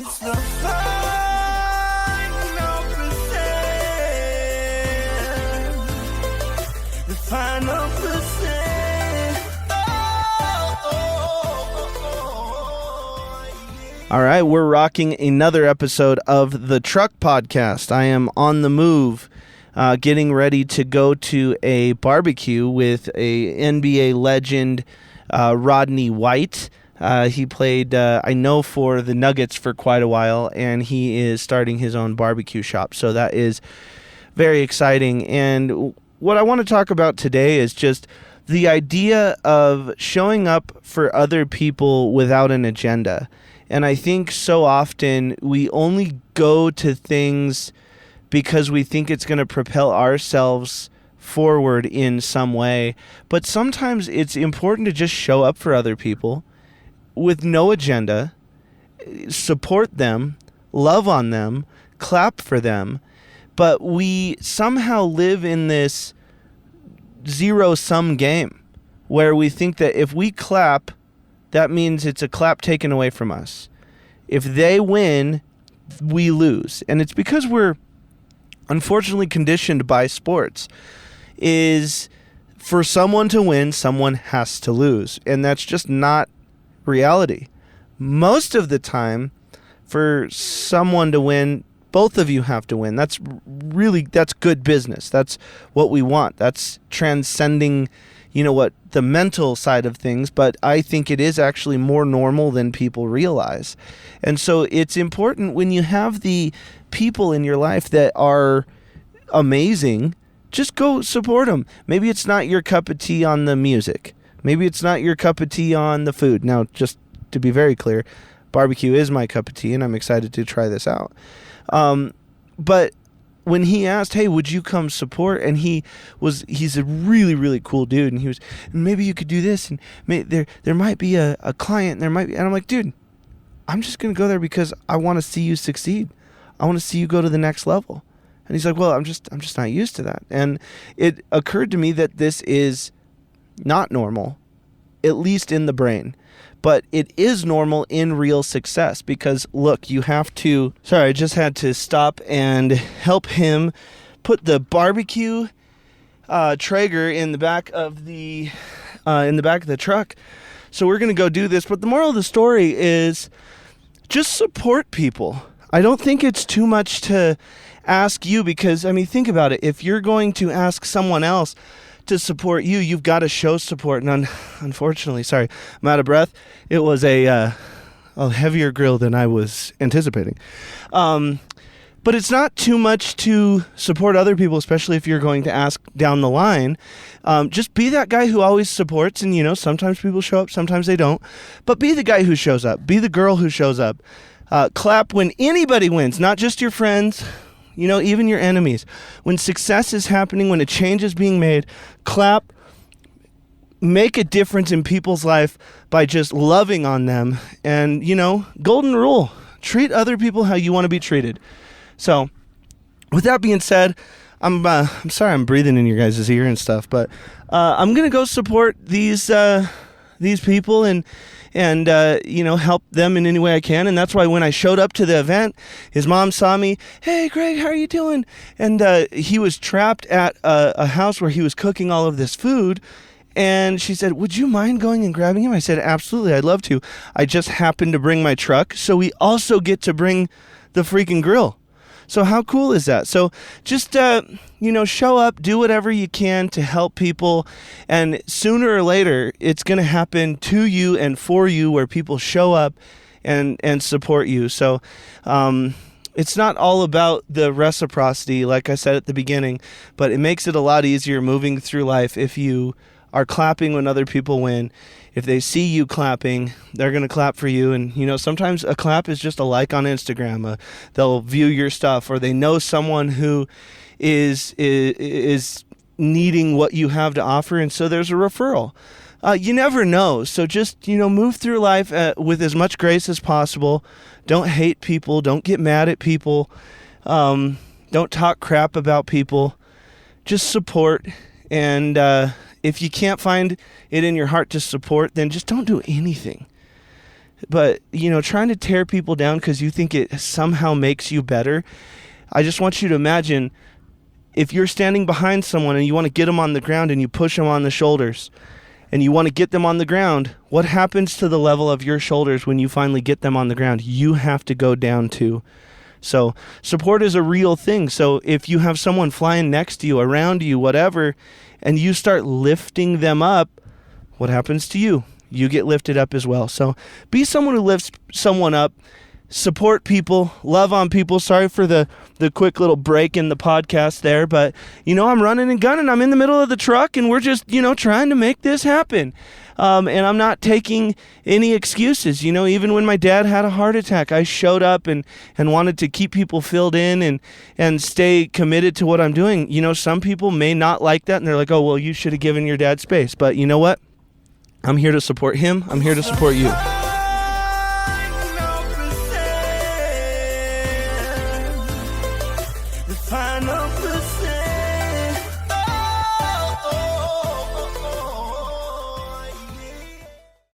It's the final percent. The final percent. All right, we're rocking another episode of the Truck Podcast. I am on the move, getting ready to go to a barbecue with a NBA legend, Rodney White. He played, I know, for the Nuggets for quite a while, and he is starting his own barbecue shop. So that is very exciting. And what I want to talk about today is just the idea of showing up for other people without an agenda. And I think so often we only go to things because we think it's going to propel ourselves forward in some way. But sometimes it's important to just show up for other people with no agenda, support them, love on them, clap for them. But we somehow live in this zero-sum game where we think that if we clap, that means it's a clap taken away from us. If they win, we lose. And it's because we're unfortunately conditioned by sports, is for someone to win, someone has to lose. And that's just not reality. Most of the time, for someone to win, both of you have to win. That's good business. That's what we want. That's transcending, what the mental side of things, but I think it is actually more normal than people realize. And so it's important when you have the people in your life that are amazing, just go support them. Maybe it's not your cup of tea on the music. Maybe it's not your cup of tea on the food. Now, just to be very clear, barbecue is my cup of tea, and I'm excited to try this out. But when he asked, hey, would you come support? And he's a really, really cool dude. And he was, maybe you could do this. And there might be a client. And I'm like, dude, I'm just going to go there because I want to see you succeed. I want to see you go to the next level. And he's like, well, I'm just not used to that. And it occurred to me that this is not normal, at least in the brain. But it is normal in real success because, look, you have to... Sorry, I just had to stop and help him put the barbecue Traeger in the back of the truck. So we're going to go do this. But the moral of the story is just support people. I don't think it's too much to ask you because, think about it. If you're going to ask someone else to support you, you've got to show support. And unfortunately, sorry, I'm out of breath. It was a heavier grill than I was anticipating. But it's not too much to support other people, especially if you're going to ask down the line. Just be that guy who always supports. And, sometimes people show up, sometimes they don't. But be the guy who shows up. Be the girl who shows up. Clap when anybody wins, not just your friends. Even your enemies. When success is happening, when a change is being made, clap, make a difference in people's life by just loving on them. And, golden rule, treat other people how you want to be treated. So, with that being said, I'm sorry I'm breathing in your guys' ear and stuff, but I'm going to go support these people and help them in any way I can. And that's why when I showed up to the event, his mom saw me. Hey, Greg, how are you doing? And he was trapped at a house where he was cooking all of this food. And she said, would you mind going and grabbing him? I said, absolutely, I'd love to. I just happened to bring my truck, so we also get to bring the freaking grill. So how cool is that? So just, show up, do whatever you can to help people. And sooner or later, it's going to happen to you and for you where people show up and support you. So it's not all about the reciprocity, like I said at the beginning, but it makes it a lot easier moving through life if you are clapping when other people win. If they see you clapping, they're going to clap for you. And, sometimes a clap is just a like on Instagram. They'll view your stuff, or they know someone who is needing what you have to offer. And so there's a referral. You never know. So just, move through life with as much grace as possible. Don't hate people. Don't get mad at people. Don't talk crap about people. Just support. And if you can't find it in your heart to support, then just don't do anything. but trying to tear people down because you think it somehow makes you better. I just want you to imagine if you're standing behind someone and you want to get them on the ground and you push them on the shoulders and you want to get them on the ground, what happens to the level of your shoulders when you finally get them on the ground? You have to go down too. So support is a real thing. So if you have someone flying next to you, around you, whatever, and you start lifting them up, what happens to you? You get lifted up as well. So be someone who lifts someone up. Support people, love on people. Sorry for the quick little break in the podcast there, but I'm running and gunning. I'm in the middle of the truck and we're just trying to make this happen. And I'm not taking any excuses. Even when my dad had a heart attack, I showed up and wanted to keep people filled in and stay committed to what I'm doing. Some people may not like that and they're like, oh, well, you should have given your dad space. But you know what? I'm here to support him. I'm here to support you. Final